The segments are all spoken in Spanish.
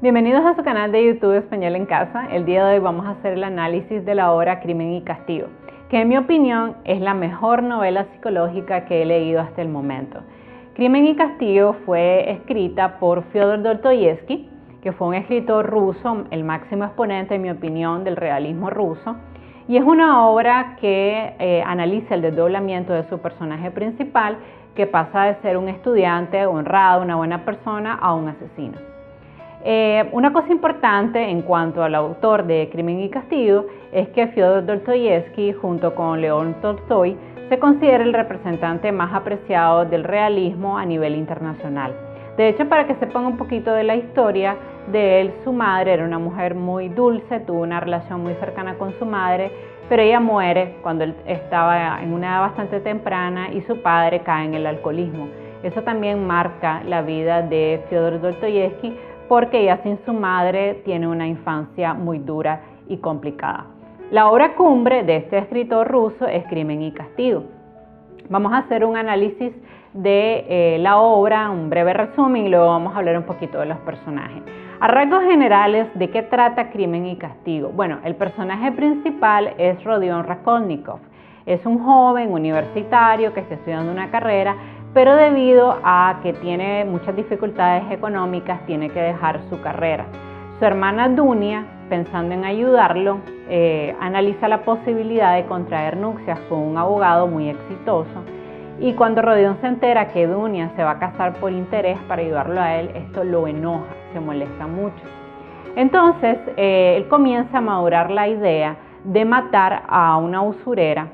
Bienvenidos a su canal de YouTube Español en Casa. El día de hoy vamos a hacer el análisis de la obra Crimen y Castigo, que en mi opinión es la mejor novela psicológica que he leído hasta el momento. Crimen y Castigo fue escrita por Fyodor Dostoyevsky, que fue un escritor ruso, el máximo exponente, en mi opinión, del realismo ruso, y es una obra que analiza el desdoblamiento de su personaje principal, que pasa de ser un estudiante honrado, una buena persona, a un asesino. Una cosa importante en cuanto al autor de Crimen y Castigo es que Fyodor Dostoyevsky, junto con León Tolstoy, se considera el representante más apreciado del realismo a nivel internacional. De hecho, para que sepan un poquito de la historia de él, su madre era una mujer muy dulce, tuvo una relación muy cercana con su madre, pero ella muere cuando él estaba en una edad bastante temprana y su padre cae en el alcoholismo. Eso también marca la vida de Fyodor Dostoyevsky, porque ella sin su madre tiene una infancia muy dura y complicada. La obra cumbre de este escritor ruso es Crimen y Castigo. Vamos a hacer un análisis de la obra, un breve resumen, y luego vamos a hablar un poquito de los personajes. A rasgos generales, ¿de qué trata Crimen y Castigo? Bueno, el personaje principal es Rodion Raskolnikov. Es un joven universitario que está estudiando una carrera, pero debido a que tiene muchas dificultades económicas, tiene que dejar su carrera. Su hermana Dunia, pensando en ayudarlo, analiza la posibilidad de contraer nupcias con un abogado muy exitoso, y cuando Rodion se entera que Dunia se va a casar por interés para ayudarlo a él, esto lo enoja, se molesta mucho. Entonces, él comienza a madurar la idea de matar a una usurera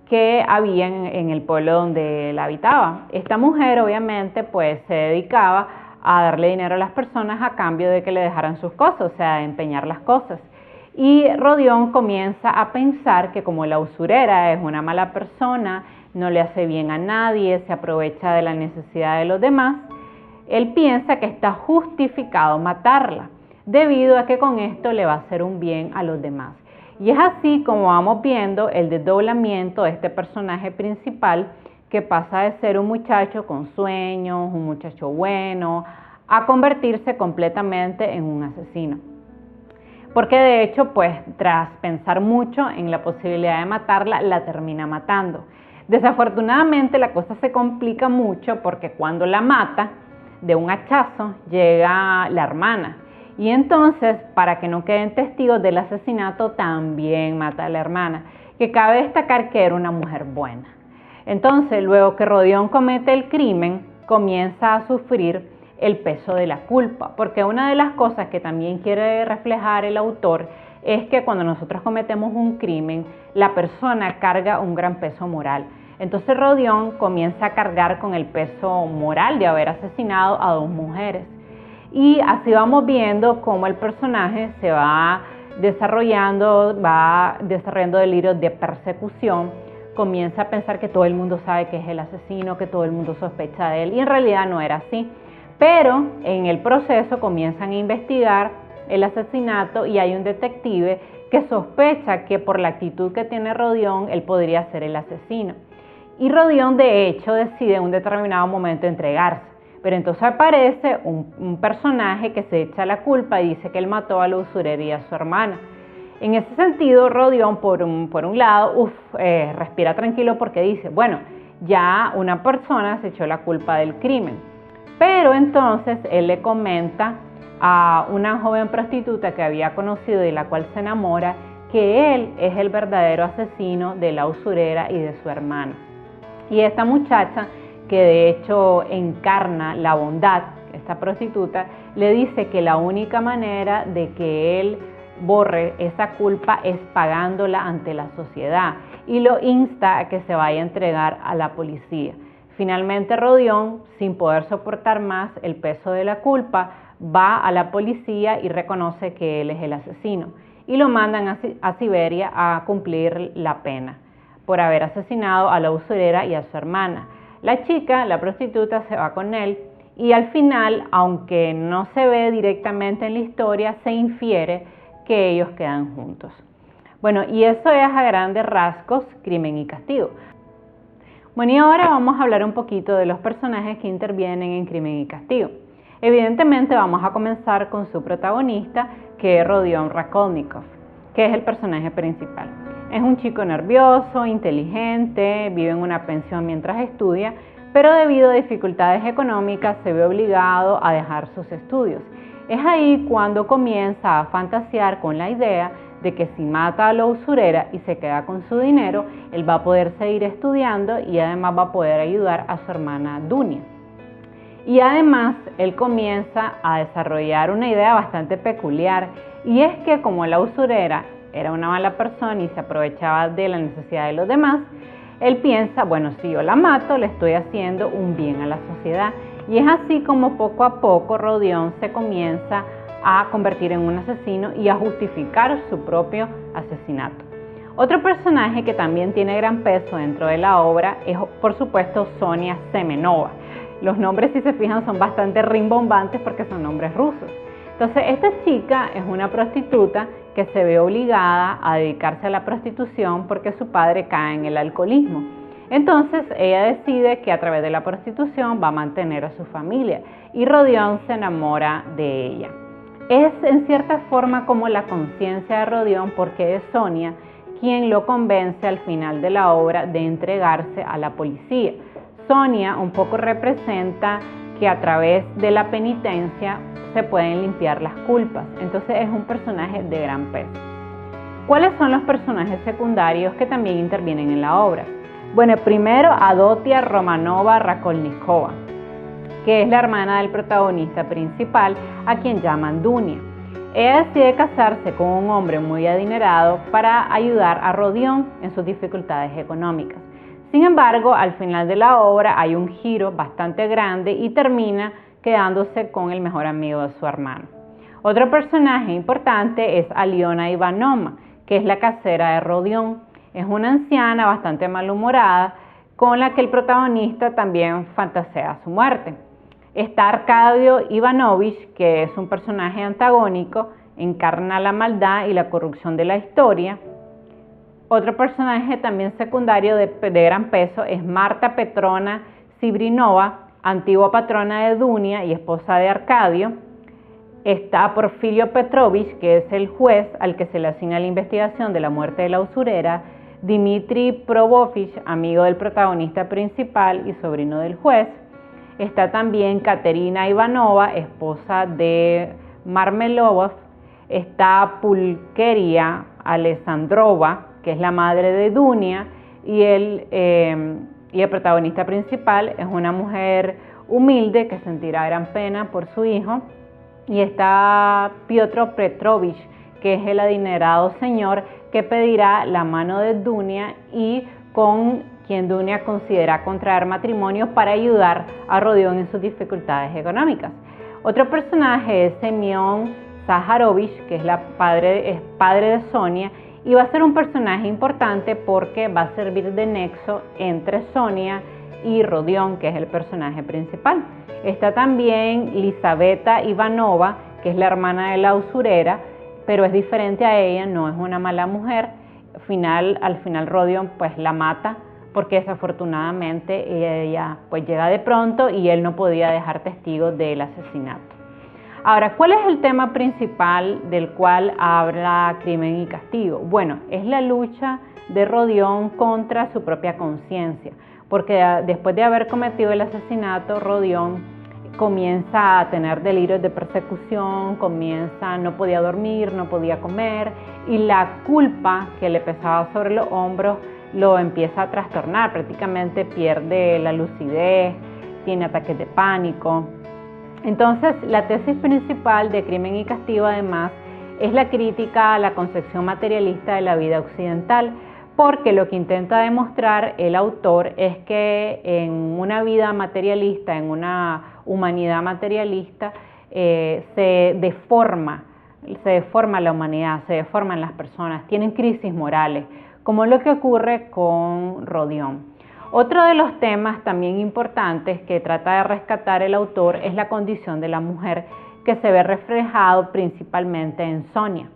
que había en el pueblo donde él habitaba. Esta mujer obviamente pues se dedicaba a darle dinero a las personas a cambio de que le dejaran sus cosas, o sea, de empeñar las cosas. Y Rodion comienza a pensar que como la usurera es una mala persona, no le hace bien a nadie, se aprovecha de la necesidad de los demás, él piensa que está justificado matarla, debido a que con esto le va a hacer un bien a los demás. Y es así como vamos viendo el desdoblamiento de este personaje principal, que pasa de ser un muchacho con sueños, un muchacho bueno, a convertirse completamente en un asesino. Porque de hecho, pues tras pensar mucho en la posibilidad de matarla, la termina matando. Desafortunadamente la cosa se complica mucho porque cuando la mata, de un hachazo, llega la hermana. Y entonces, para que no queden testigos del asesinato, también mata a la hermana, que cabe destacar que era una mujer buena. Entonces, luego que Rodion comete el crimen, comienza a sufrir el peso de la culpa, porque una de las cosas que también quiere reflejar el autor es que cuando nosotros cometemos un crimen, la persona carga un gran peso moral. Entonces Rodion comienza a cargar con el peso moral de haber asesinado a dos mujeres. Y así vamos viendo cómo el personaje se va desarrollando delirios de persecución, comienza a pensar que todo el mundo sabe que es el asesino, que todo el mundo sospecha de él, y en realidad no era así. Pero en el proceso comienzan a investigar el asesinato y hay un detective que sospecha que por la actitud que tiene Rodion, él podría ser el asesino. Y Rodion de hecho decide en un determinado momento entregarse. Pero entonces aparece un personaje que se echa la culpa y dice que él mató a la usurera y a su hermana. En ese sentido, Rodion, por un lado, respira tranquilo porque dice, bueno, ya una persona se echó la culpa del crimen. Pero entonces él le comenta a una joven prostituta que había conocido y de la cual se enamora, que él es el verdadero asesino de la usurera y de su hermana. Y esta muchacha, que de hecho encarna la bondad, esta prostituta, le dice que la única manera de que él borre esa culpa es pagándola ante la sociedad, y lo insta a que se vaya a entregar a la policía. Finalmente Rodion, sin poder soportar más el peso de la culpa, va a la policía y reconoce que él es el asesino, y lo mandan a Siberia a cumplir la pena por haber asesinado a la usurera y a su hermana. La chica, la prostituta, se va con él y al final, aunque no se ve directamente en la historia, se infiere que ellos quedan juntos. Bueno, y eso es a grandes rasgos Crimen y Castigo. Bueno, y ahora vamos a hablar un poquito de los personajes que intervienen en Crimen y Castigo. Evidentemente vamos a comenzar con su protagonista, que es Rodion Raskolnikov, que es el personaje principal. Es un chico nervioso, inteligente, vive en una pensión mientras estudia, pero debido a dificultades económicas se ve obligado a dejar sus estudios. Es ahí cuando comienza a fantasear con la idea de que si mata a la usurera y se queda con su dinero, él va a poder seguir estudiando y además va a poder ayudar a su hermana Dunia. Y además él comienza a desarrollar una idea bastante peculiar, y es que como la usurera era una mala persona y se aprovechaba de la necesidad de los demás, él piensa, bueno, si yo la mato, le estoy haciendo un bien a la sociedad. Y es así como poco a poco Rodion se comienza a convertir en un asesino y a justificar su propio asesinato. Otro personaje que también tiene gran peso dentro de la obra es, por supuesto, Sonia Semenova. Los nombres, si se fijan, son bastante rimbombantes porque son nombres rusos. Entonces, esta chica es una prostituta que se ve obligada a dedicarse a la prostitución porque su padre cae en el alcoholismo. Entonces, ella decide que a través de la prostitución va a mantener a su familia y Rodion se enamora de ella. Es en cierta forma como la conciencia de Rodion, porque es Sonia quien lo convence al final de la obra de entregarse a la policía. Sonia un poco representa que a través de la penitencia se pueden limpiar las culpas. Entonces es un personaje de gran peso. ¿Cuáles son los personajes secundarios que también intervienen en la obra? Bueno, primero Adotia Romanova Raskolnikova, que es la hermana del protagonista principal, a quien llaman Dunia. Ella decide casarse con un hombre muy adinerado para ayudar a Rodion en sus dificultades económicas. Sin embargo, al final de la obra hay un giro bastante grande y termina quedándose con el mejor amigo de su hermano. Otro personaje importante es Aliona Ivanova, que es la casera de Rodion. Es una anciana bastante malhumorada con la que el protagonista también fantasea su muerte. Está Arcadio Ivanovich, que es un personaje antagónico, encarna la maldad y la corrupción de la historia. Otro personaje también secundario de gran peso es Marta Petrona Sibrinova, antigua patrona de Dunia y esposa de Arcadio. Está Porfirio Petrovich, que es el juez al que se le asigna la investigación de la muerte de la usurera. Dmitry Probofich, amigo del protagonista principal y sobrino del juez. Está también Katerina Ivanova, esposa de Marmelovov. Está Pulkeria Alexandrova, que es la madre de Dunia, y el protagonista principal es una mujer humilde que sentirá gran pena por su hijo. Y está Piotr Petrovich, que es el adinerado señor que pedirá la mano de Dunia y con quien Dunia considera contraer matrimonio para ayudar a Rodion en sus dificultades económicas. Otro personaje es Semyon Zaharovich, que es padre de Sonia, y va a ser un personaje importante porque va a servir de nexo entre Sonia y Rodion, que es el personaje principal. Está también Lizaveta Ivanova, que es la hermana de la usurera, pero es diferente a ella, no es una mala mujer. Al final Rodion pues la mata porque desafortunadamente ella pues llega de pronto y él no podía dejar testigos del asesinato. Ahora, ¿cuál es el tema principal del cual habla Crimen y Castigo? Bueno, es la lucha de Rodion contra su propia conciencia, porque después de haber cometido el asesinato, Rodion comienza a tener delirios de persecución, no podía dormir, no podía comer, y la culpa que le pesaba sobre los hombros lo empieza a trastornar, prácticamente pierde la lucidez, tiene ataques de pánico. Entonces, la tesis principal de Crimen y Castigo, además, es la crítica a la concepción materialista de la vida occidental, porque lo que intenta demostrar el autor es que en una vida materialista, en una humanidad materialista, se deforma la humanidad, se deforman las personas, tienen crisis morales, como lo que ocurre con Rodion. Otro de los temas también importantes que trata de rescatar el autor es la condición de la mujer, que se ve reflejado principalmente en Sonia,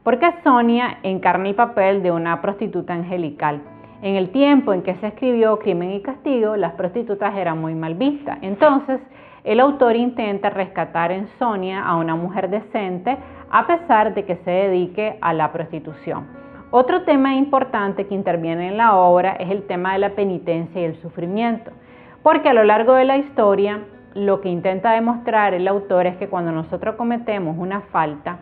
porque Sonia encarna el papel de una prostituta angelical. En el tiempo en que se escribió Crimen y Castigo, las prostitutas eran muy mal vistas. Entonces, el autor intenta rescatar en Sonia a una mujer decente a pesar de que se dedique a la prostitución. Otro tema importante que interviene en la obra es el tema de la penitencia y el sufrimiento, porque a lo largo de la historia lo que intenta demostrar el autor es que cuando nosotros cometemos una falta,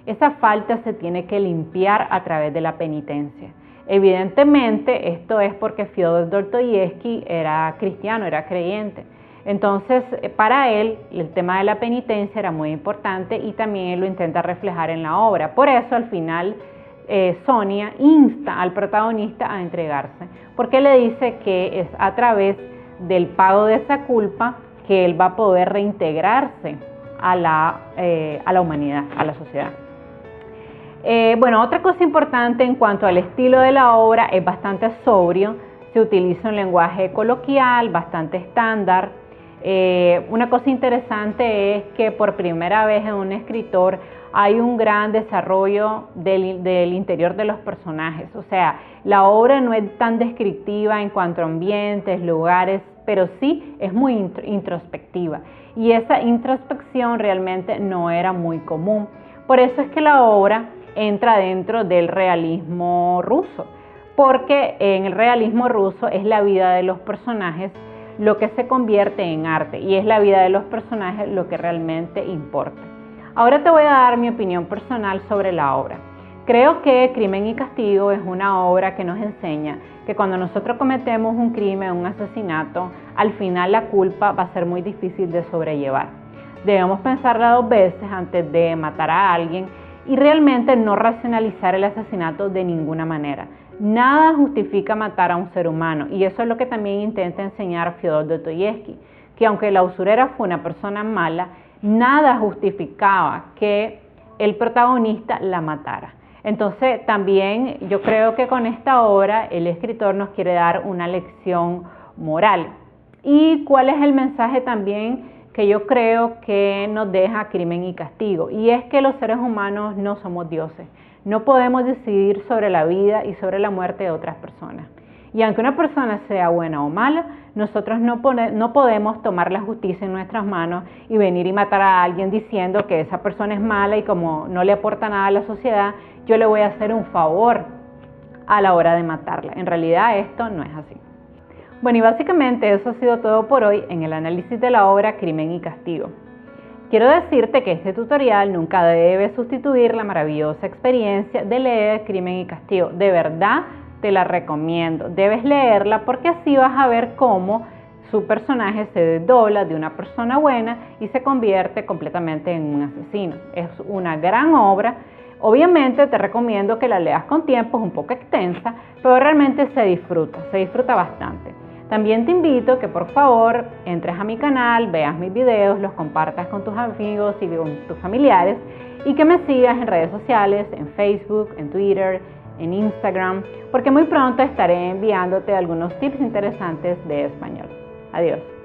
esa falta se tiene que limpiar a través de la penitencia. Evidentemente esto es porque Fyodor Dostoyevsky era cristiano, era creyente. Entonces para él el tema de la penitencia era muy importante y también él lo intenta reflejar en la obra. Por eso al final Sonia insta al protagonista a entregarse, porque le dice que es a través del pago de esa culpa que él va a poder reintegrarse a la humanidad, a la sociedad. Bueno, otra cosa importante en cuanto al estilo de la obra es bastante sobrio, se utiliza un lenguaje coloquial, bastante estándar. Una cosa interesante es que por primera vez en un escritor hay un gran desarrollo del interior de los personajes, o sea, la obra no es tan descriptiva en cuanto a ambientes, lugares, pero sí es muy introspectiva y esa introspección realmente no era muy común. Por eso es que la obra entra dentro del realismo ruso, porque en el realismo ruso es la vida de los personajes lo que se convierte en arte y es la vida de los personajes lo que realmente importa. Ahora te voy a dar mi opinión personal sobre la obra. Creo que Crimen y Castigo es una obra que nos enseña que cuando nosotros cometemos un crimen, un asesinato, al final la culpa va a ser muy difícil de sobrellevar. Debemos pensarla dos veces antes de matar a alguien y realmente no racionalizar el asesinato de ninguna manera. Nada justifica matar a un ser humano y eso es lo que también intenta enseñar Fyodor Dostoyevsky, que aunque la usurera fue una persona mala, nada justificaba que el protagonista la matara. Entonces también yo creo que con esta obra el escritor nos quiere dar una lección moral. ¿Y cuál es el mensaje también que yo creo que nos deja Crimen y Castigo? Y es que los seres humanos no somos dioses. No podemos decidir sobre la vida y sobre la muerte de otras personas. Y aunque una persona sea buena o mala, nosotros no podemos tomar la justicia en nuestras manos y venir y matar a alguien diciendo que esa persona es mala y como no le aporta nada a la sociedad, yo le voy a hacer un favor a la hora de matarla. En realidad esto no es así. Bueno, y básicamente eso ha sido todo por hoy en el análisis de la obra Crimen y Castigo. Quiero decirte que este tutorial nunca debe sustituir la maravillosa experiencia de leer Crimen y Castigo. De verdad te la recomiendo. Debes leerla porque así vas a ver cómo su personaje se desdobla de una persona buena y se convierte completamente en un asesino. Es una gran obra. Obviamente te recomiendo que la leas con tiempo, es un poco extensa, pero realmente se disfruta bastante. También te invito que por favor entres a mi canal, veas mis videos, los compartas con tus amigos y con tus familiares y que me sigas en redes sociales, en Facebook, en Twitter, en Instagram, porque muy pronto estaré enviándote algunos tips interesantes de español. Adiós.